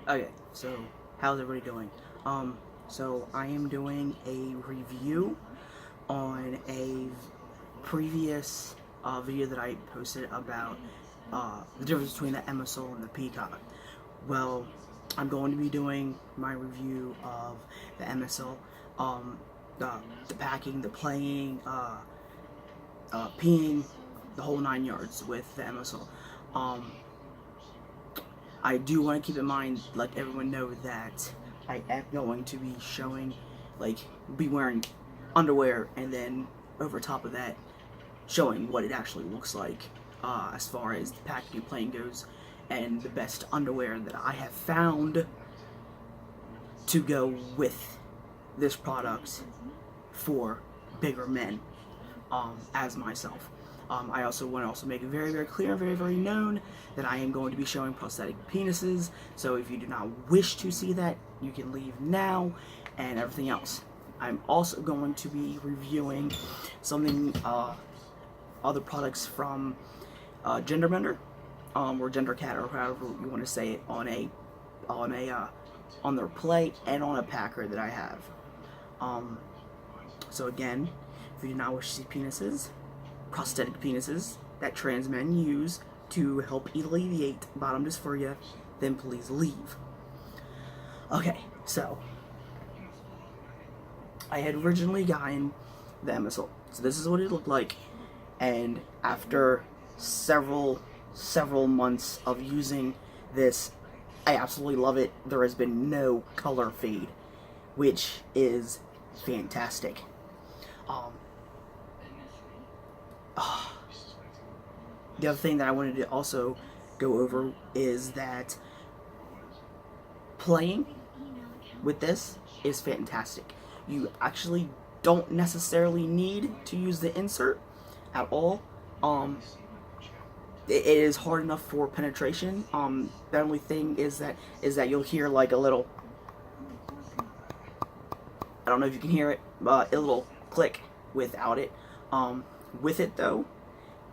Okay, so how's everybody doing? So I am doing a review on a previous video that I posted about the difference between the Emasil and the peacock. Well, I'm going to be doing my review of the Emasil, the packing, the playing, peeing, the whole 9 yards with the Emasil. I do want to keep in mind, let everyone know that I am going to be showing, be wearing underwear, and then over top of that, showing what it actually looks like as far as the packing and playing goes, and the best underwear that I have found to go with this product for bigger men, as myself. I also want to make it very, very clear, very, very known that I am going to be showing prosthetic penises. So if you do not wish to see that, you can leave now and everything else. I'm also going to be reviewing something, other products from Genderbender, or gendercat, or however you want to say it, on their play and on a packer that I have. So again, if you do not wish to see penises, prosthetic penises that trans men use to help alleviate bottom dysphoria, then please leave. Okay, so I had originally gotten the Emasil. So this is what it looked like, and after several months of using this, I absolutely love it. There has been no color fade, which is fantastic. The other thing that I wanted to also go over is that playing with this is fantastic. You actually don't necessarily need to use the insert at all. It is hard enough for penetration. The only thing is that you'll hear like a little, I don't know if you can hear it, but a little click without it. With it though,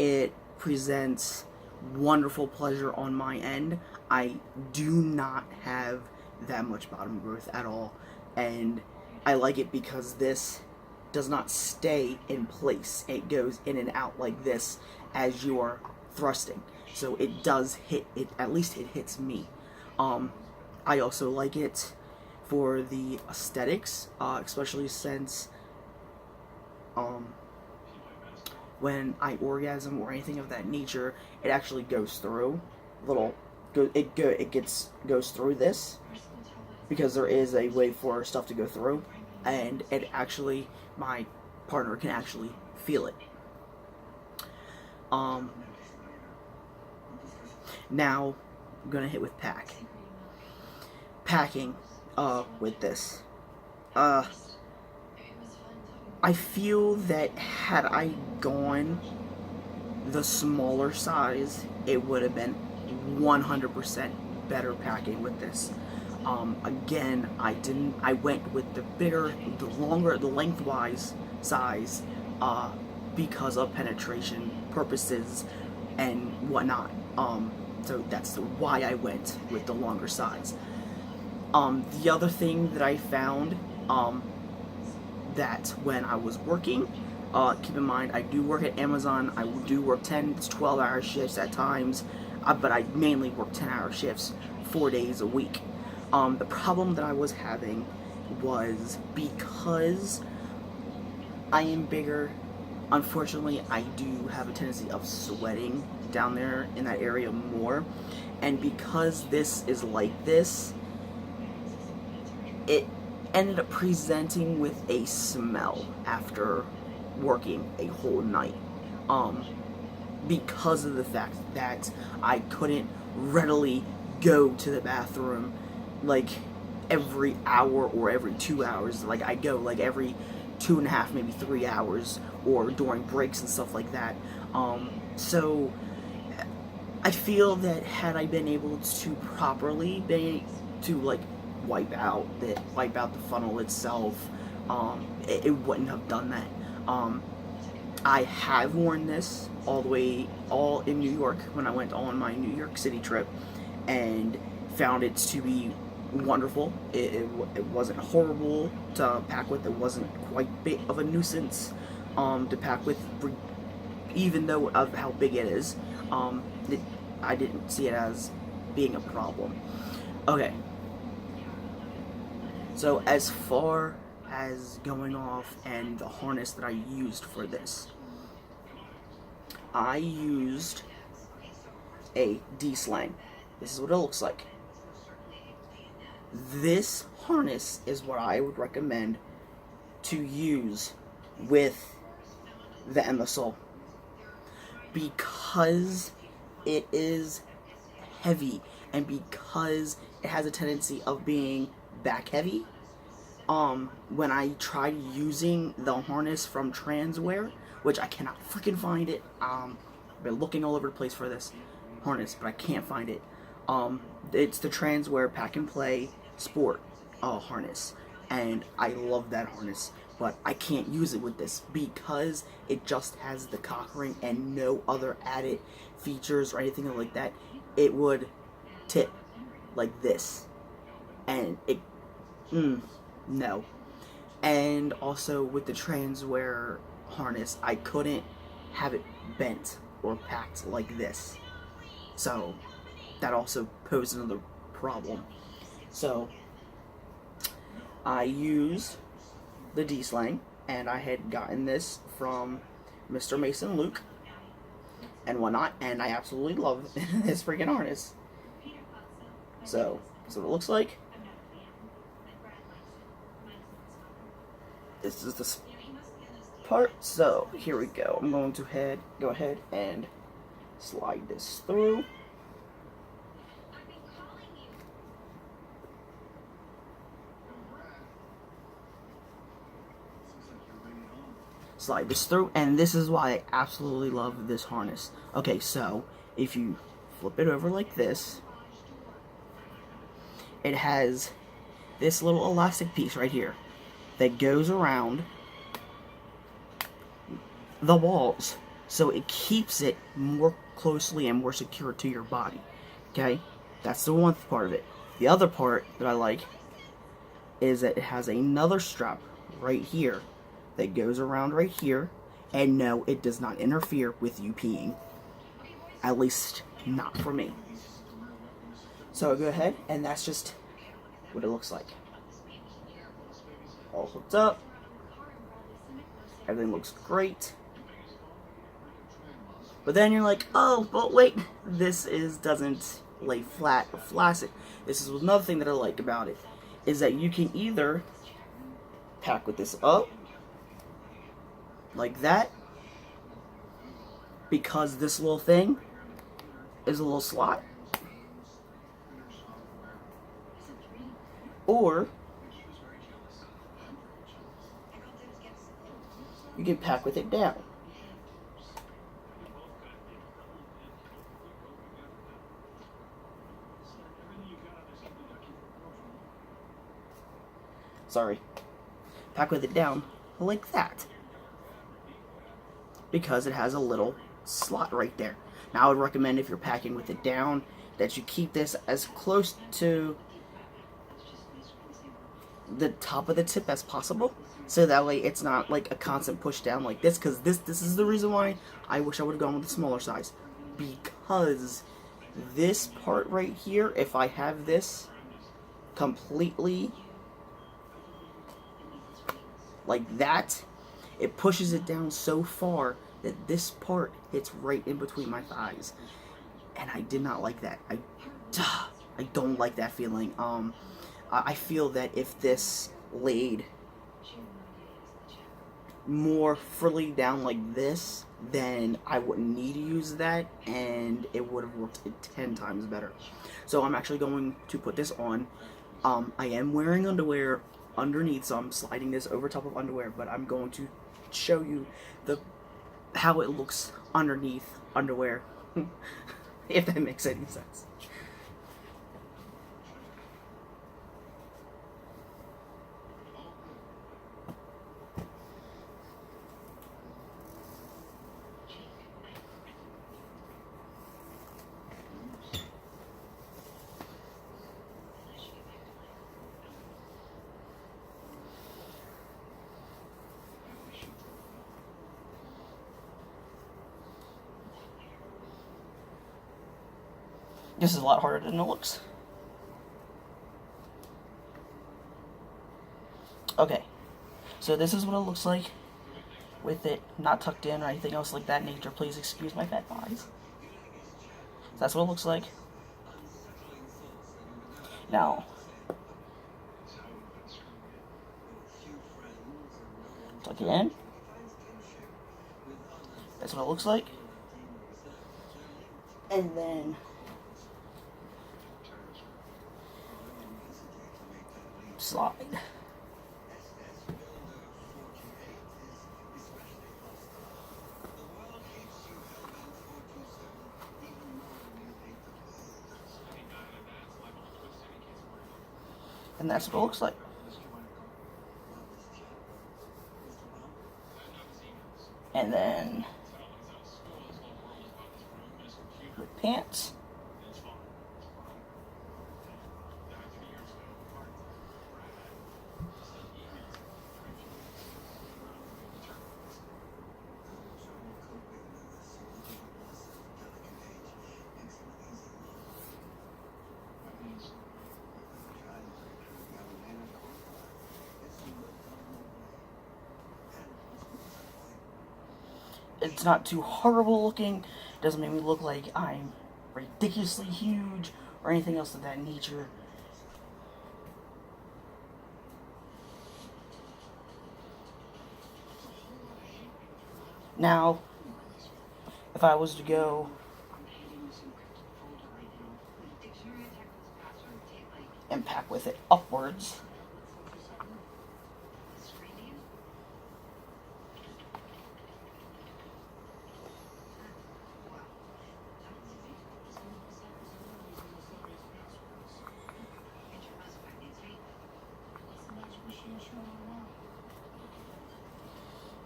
it presents wonderful pleasure on my end. I do not have that much bottom growth at all, and I like it because this does not stay in place. It goes in and out like this as you're thrusting, so it does hit it. At least it hits me. I also like it for the aesthetics, especially since when I orgasm or anything of that nature, it actually goes through goes through this, because there is a way for stuff to go through, and it actually, my partner can actually feel it. Now I'm gonna hit with packing with this. I feel that had I gone the smaller size, it would have been 100% better packing with this. Again, I went with the bigger, the longer, the lengthwise size, because of penetration purposes and whatnot. So that's why I went with the longer size. The other thing that I found, that when I was working, keep in mind I do work at Amazon. I do work 10 to 12 hour shifts at times, but I mainly work 10-hour shifts 4 days a week. The problem that I was having was, because I am bigger, unfortunately I do have a tendency of sweating down there in that area more, and because this is like this, it ended up presenting with a smell after working a whole night, because of the fact that I couldn't readily go to the bathroom like every hour or every 2 hours. Like I go like every 2.5, maybe 3 hours, or during breaks and stuff like that. So I feel that had I been able to properly wipe out the funnel itself, it wouldn't have done that. I have worn this all in New York when I went on my New York City trip, and found it to be wonderful. It wasn't horrible to pack with. It wasn't quite big of a nuisance to pack with, even though of how big it is. Um, it, I didn't see it as being a problem. Okay. So as far as going off and the harness that I used for this, I used a D-slang. This is what it looks like. This harness is what I would recommend to use with the Emasil, because it is heavy and because it has a tendency of being back heavy. When I tried using the harness from Transwear, which I cannot freaking find it, I've been looking all over the place for this harness, but I can't find it. It's the Transwear Pack and Play Sport harness, and I love that harness, but I can't use it with this because it just has the cock ring and no other added features or anything like that. It would tip like this, and it no. And also with the Transwear harness, I couldn't have it bent or packed like this, so that also posed another problem. So I used the D-slang, and I had gotten this from Mr. Mason Luke and whatnot, and I absolutely love this freaking harness. So that's what it looks like. This is the part. So here we go. I'm going to go ahead and slide this through. Slide this through, and this is why I absolutely love this harness. Okay, so if you flip it over like this, it has this little elastic piece right here that goes around the walls, so it keeps it more closely and more secure to your body. Okay, that's the one part of it. The other part that I like is that it has another strap right here that goes around right here, and no, it does not interfere with you peeing. At least not for me. So I go ahead, and that's just what it looks like. All hooked up. Everything looks great. But then you're like, oh, but wait, this doesn't lay flat or flaccid. This is another thing that I like about it, is that you can either pack with this up like that, because this little thing is a little slot, or you can pack with it down. Sorry. Pack with it down like that, because it has a little slot right there. Now I would recommend, if you're packing with it down, that you keep this as close to the top of the tip as possible, so that way it's not like a constant push down like this, because this is the reason why I wish I would have gone with the smaller size, because this part right here, if I have this completely like that, it pushes it down so far that this part hits right in between my thighs, and I did not like that. I don't like that feeling. I feel that if this laid more freely down like this, then I wouldn't need to use that, and it would have worked 10 times better. So I'm actually going to put this on. I am wearing underwear underneath, so I'm sliding this over top of underwear, but I'm going to show you how it looks underneath underwear, if that makes any sense. This is a lot harder than it looks. Okay, so this is what it looks like with it not tucked in or anything else like that nature. Please excuse my fat thighs. So that's what it looks like. Now, tuck it in. That's what it looks like. And then slide. And that's what it looks like. And then with pants. It's not too horrible looking. Doesn't make me look like I'm ridiculously huge or anything else of that nature. Now, if I was to go and pack with it upwards,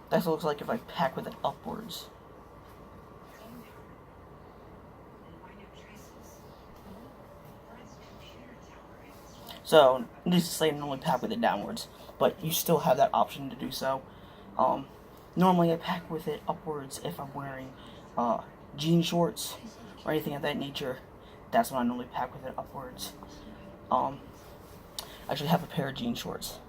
that's what it looks like if I pack with it upwards. So, needless to say, I normally pack with it downwards, but you still have that option to do so. Normally I pack with it upwards if I'm wearing jean shorts or anything of that nature. That's when I normally pack with it upwards. I actually have a pair of jean shorts.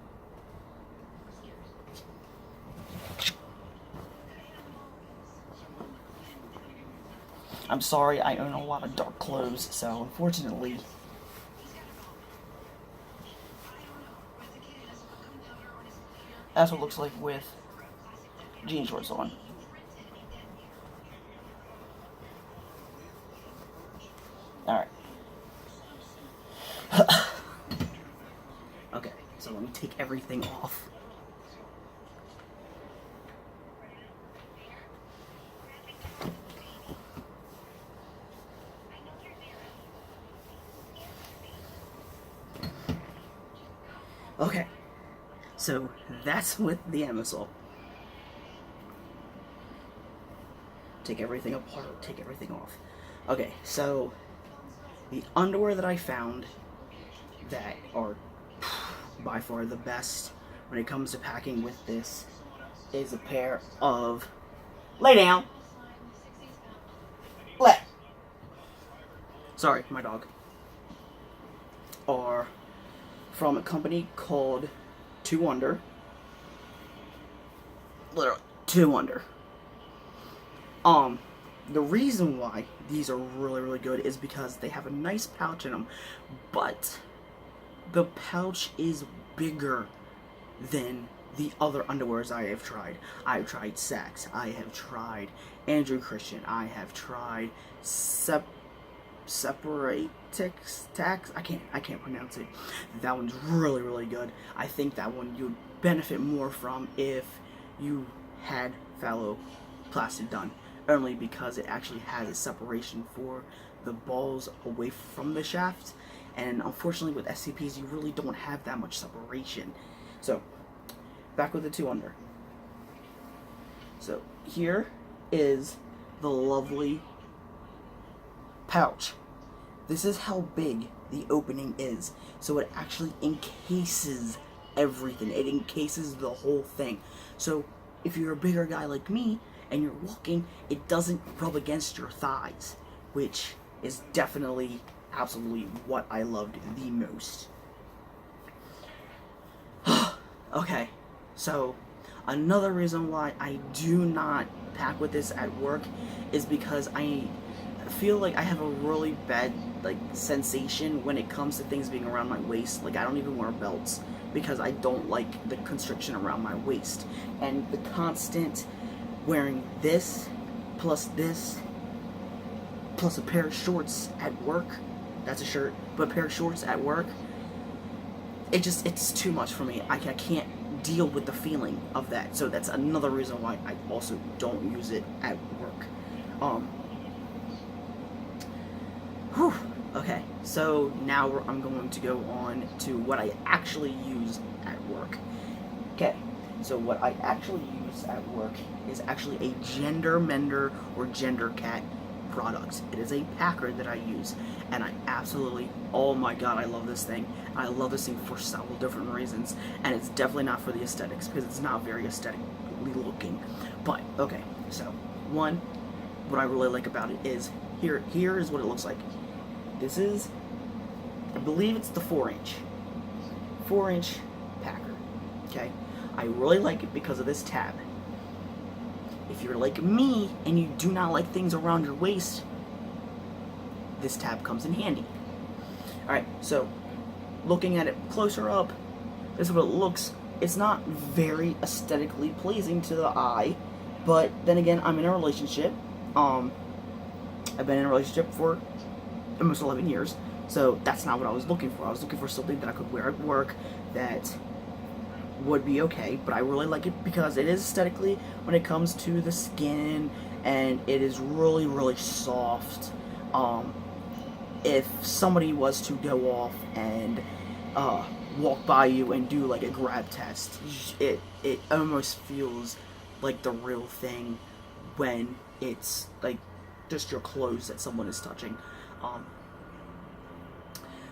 I'm sorry, I own a lot of dark clothes, so unfortunately, that's what it looks like with jean shorts on. Alright. Okay, so let me take everything off. Okay, so that's with the Emasil. Take everything apart, take everything off. Okay, so the underwear that I found that are by far the best when it comes to packing with this is a pair of lay down. Sorry, my dog. Are from a company called 2 Under. Literally, 2 Under. The reason why these are really, really good is because they have a nice pouch in them, but the pouch is bigger than the other underwears I have tried. I've tried Saks, I have tried Andrew Christian, I have tried Separate Tax. I can't pronounce it. That one's really, really good. I think that one you'd benefit more from if you had phalloplasty done, only because it actually has a separation for the balls away from the shaft, and unfortunately with SCPs you really don't have that much separation. So back with the 2 Under. So here is the lovely pouch. This is how big the opening is. So it actually encases everything. It encases the whole thing. So if you're a bigger guy like me and you're walking, it doesn't rub against your thighs, which is definitely absolutely what I loved the most. Okay, so another reason why I do not pack with this at work is because I feel like I have a really bad like sensation when it comes to things being around my waist. Like I don't even wear belts because I don't like the constriction around my waist, and the constant wearing this plus a pair of shorts at work. That's a shirt, but a pair of shorts at work. It's too much for me. I can't deal with the feeling of that. So that's another reason why I also don't use it at work. Okay, so now I'm going to go on to what I actually use at work. Okay, so what I actually use at work is actually a gender mender or gendercat product. It is a packer that I use, and I absolutely, oh my god, I love this thing. I love this thing for several different reasons, and it's definitely not for the aesthetics, because it's not very aesthetically looking. But, okay, so, one, what I really like about it is, here is what it looks like. This is, I believe it's the 4-inch packer, okay? I really like it because of this tab. If you're like me and you do not like things around your waist, this tab comes in handy. Alright, so looking at it closer up, this is what it looks. It's not very aesthetically pleasing to the eye, but then again, I'm in a relationship. I've been in a relationship for almost 11 years, so that's not what I was looking for. I was looking for something that I could wear at work that would be okay, but I really like it because it is aesthetically, when it comes to the skin, and it is really, really soft. If somebody was to go off and walk by you and do like a grab test, it almost feels like the real thing when it's like just your clothes that someone is touching.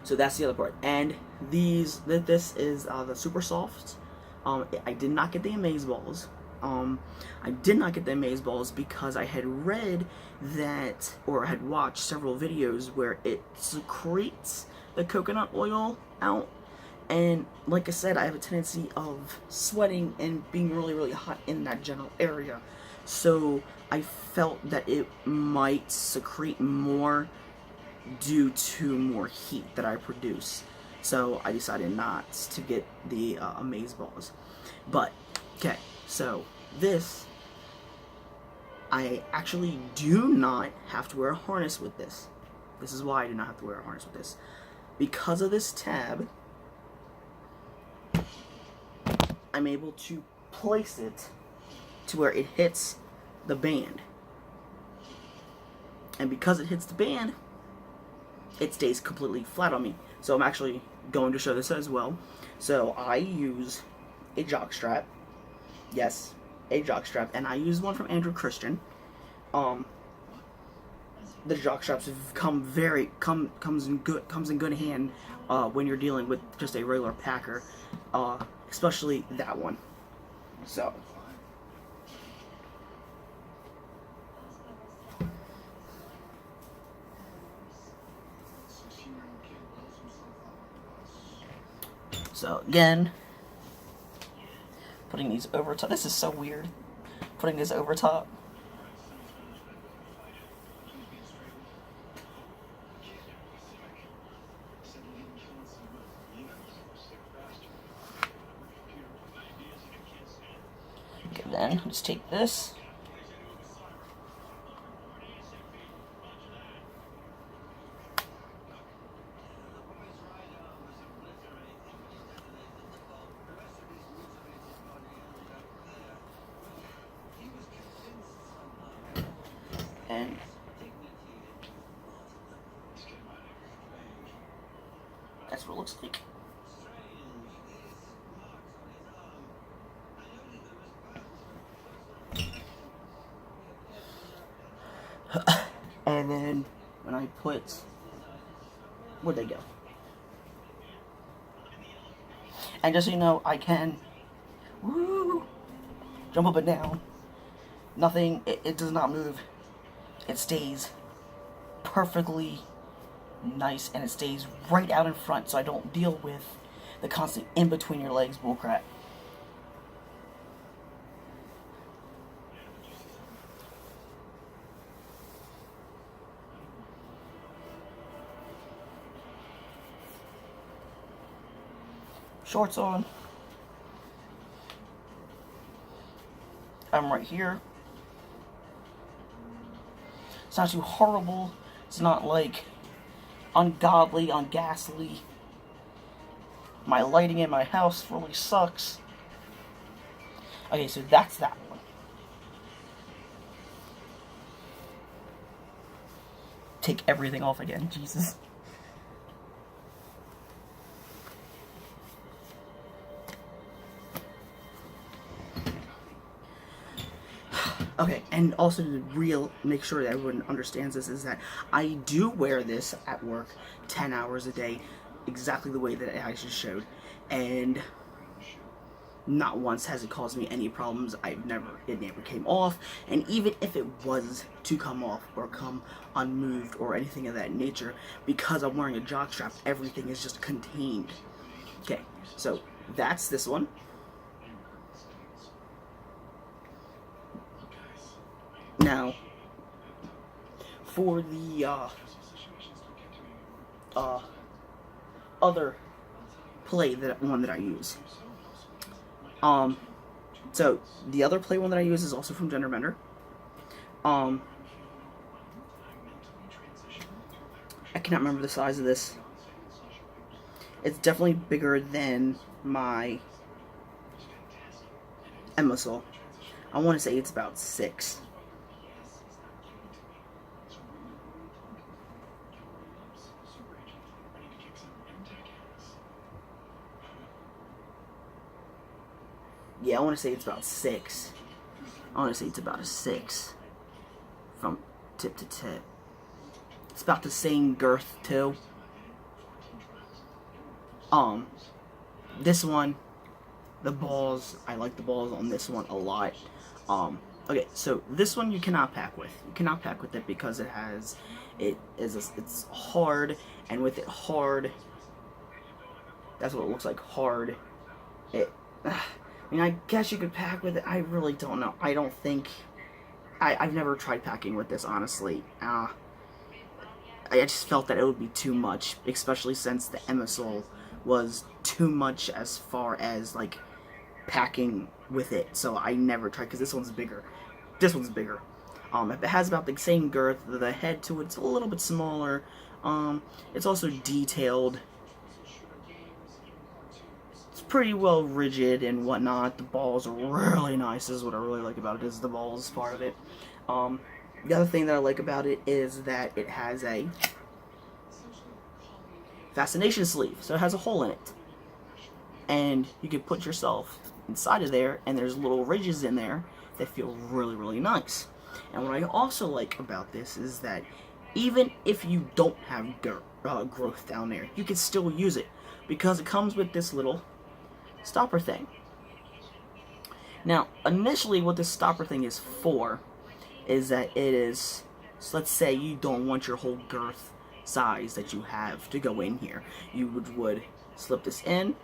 So that's the other part. And this is the super soft. I did not get the Emasil. I did not get the Emasil because I had read that, or had watched several videos where it secretes the coconut oil out. And like I said, I have a tendency of sweating and being really, really hot in that general area. So I felt that it might secrete more due to more heat that I produce. So I decided not to get the Emasil. But, okay, so this, I actually do not have to wear a harness with this. This is why I do not have to wear a harness with this. Because of this tab, I'm able to place it to where it hits the band. And because it hits the band, it stays completely flat on me. So I'm actually going to show this as well. So I use a jock strap. Yes, a jock strap, and I use one from Andrew Christian. The jock straps comes in good hand when you're dealing with just a regular packer, especially that one. So. So again, putting these over top. This is so weird. Putting this over top. Okay, then let's take this. And that's what it looks like. And then when I put, where'd they go? And just so you know, I can jump up and down. Nothing, it does not move. It stays perfectly nice, and it stays right out in front, so I don't deal with the constant in between your legs bullcrap. Shorts on. I'm right here. It's not too horrible. It's not like ungodly, unghastly. My lighting in my house really sucks. Okay, so that's that one. Take everything off again, Jesus. Okay, and also to make sure that everyone understands this, is that I do wear this at work 10 hours a day, exactly the way that I just showed, and not once has it caused me any problems. It never came off, and even if it was to come off or come unmoved or anything of that nature, because I'm wearing a jock strap, everything is just contained. Okay, so that's this one. Now, for the other play one that I use. So the other play one that I use is also from Genderbender. I cannot remember the size of this. It's definitely bigger than my Emasil. I want to say it's about 6. Yeah, I want to say it's about 6. I want to say it's about a 6 from tip to tip. It's about the same girth too. This one, the balls, I like the balls on this one a lot. Okay, so this one you cannot pack with. You cannot pack with it because it's hard, and with it hard, that's what it looks like, hard. I mean, I guess you could pack with it. I really don't know. I don't think... I've never tried packing with this, honestly. I just felt that it would be too much, especially since the Emasil was too much as far as, like, packing with it. So I never tried, because this one's bigger. This one's bigger. It has about the same girth. The head to it's a little bit smaller. It's also detailed. Pretty well rigid and whatnot. The balls are really nice. This is what I really like about it, is the balls part of it. The other thing that I like about it is that it has a fascination sleeve, so it has a hole in it, and you can put yourself inside of there, and there's little ridges in there that feel really, really nice. And what I also like about this is that even if you don't have growth down there, you can still use it, because it comes with this little stopper thing. Now, initially what this stopper thing is for is that it is, so let's say you don't want your whole girth size that you have to go in here. You would slip this in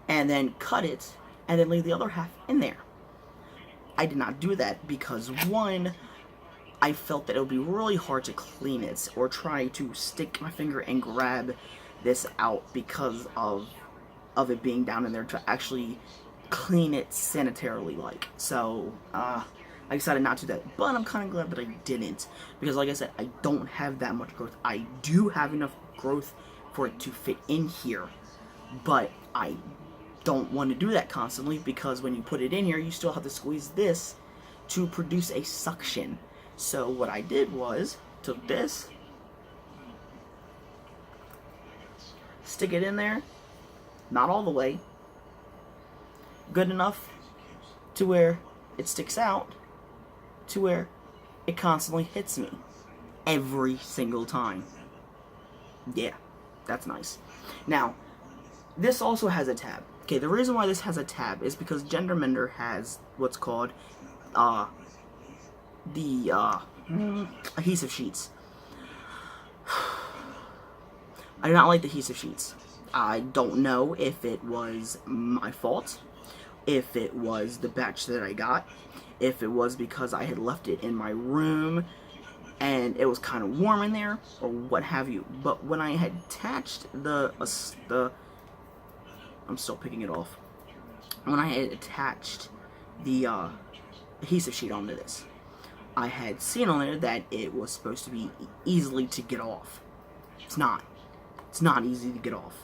and then cut it and then leave the other half in there. I did not do that because, one, I felt that it would be really hard to clean it or try to stick my finger and grab this out because of it being down in there to actually clean it sanitarily like. So I decided not to do that, but I'm kind of glad that I didn't, because like I said, I don't have that much growth. I do have enough growth for it to fit in here, but I don't want to do that constantly, because when you put it in here, you still have to squeeze this to produce a suction. So what I did was took this, stick it in there, not all the way, good enough to where it sticks out, to where it constantly hits me every single time. Yeah, that's nice. Now, this also has a tab. Okay, the reason why this has a tab is because Genderbender has what's called the Adhesive sheets. I do not like the adhesive sheets. I don't know if it was my fault, if it was the batch that I got, if it was because I had left it in my room and it was kind of warm in there, or what have you. But when I had attached I'm still picking it off. When I had attached the adhesive sheet onto this, I had seen on there that it was supposed to be easily to get off. It's not. It's not easy to get off.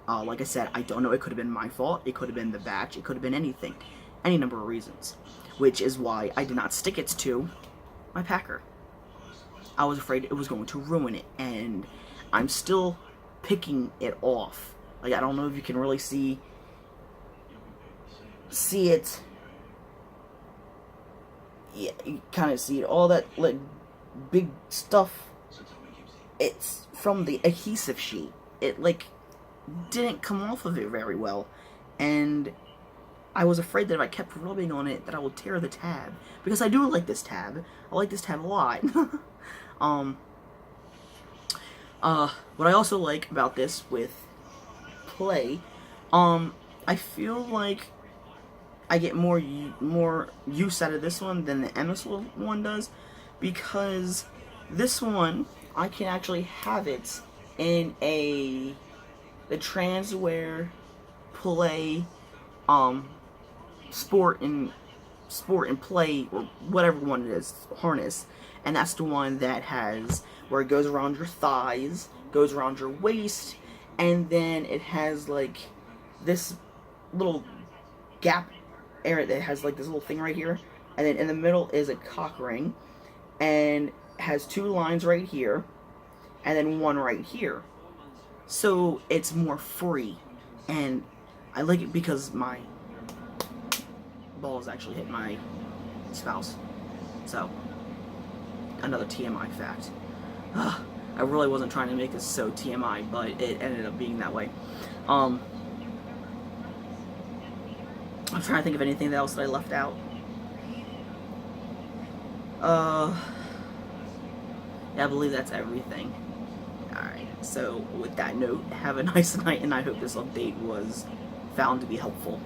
Like I said, I don't know. It could have been my fault. It could have been the batch. It could have been anything. Any number of reasons. Which is why I did not stick it to my packer. I was afraid it was going to ruin it. And I'm still picking it off. Like, I don't know if you can really see it. Yeah, you kind of see it. All that, like, big stuff. It's from the adhesive sheet. It, like, didn't come off of it very well, and I was afraid that if I kept rubbing on it that I would tear the tab, because I do like this tab. I like this tab a lot. What I also like about this with play, I feel like I get more use out of this one than the Emasil one does, because this one I can actually have it in the transwear play sport and play, or whatever one it is, harness, and that's the one that has where it goes around your thighs, goes around your waist, and then it has like this little gap area that has like this little thing right here, and then in the middle is a cock ring, and has two lines right here, and then one right here. So it's more free, and I like it because my balls actually hit my spouse. So, another TMI fact. I really wasn't trying to make this so TMI, but it ended up being that way. I'm trying to think of anything else that I left out. Yeah, I believe that's everything. Alright, so with that note, have a nice night, and I hope this update was found to be helpful.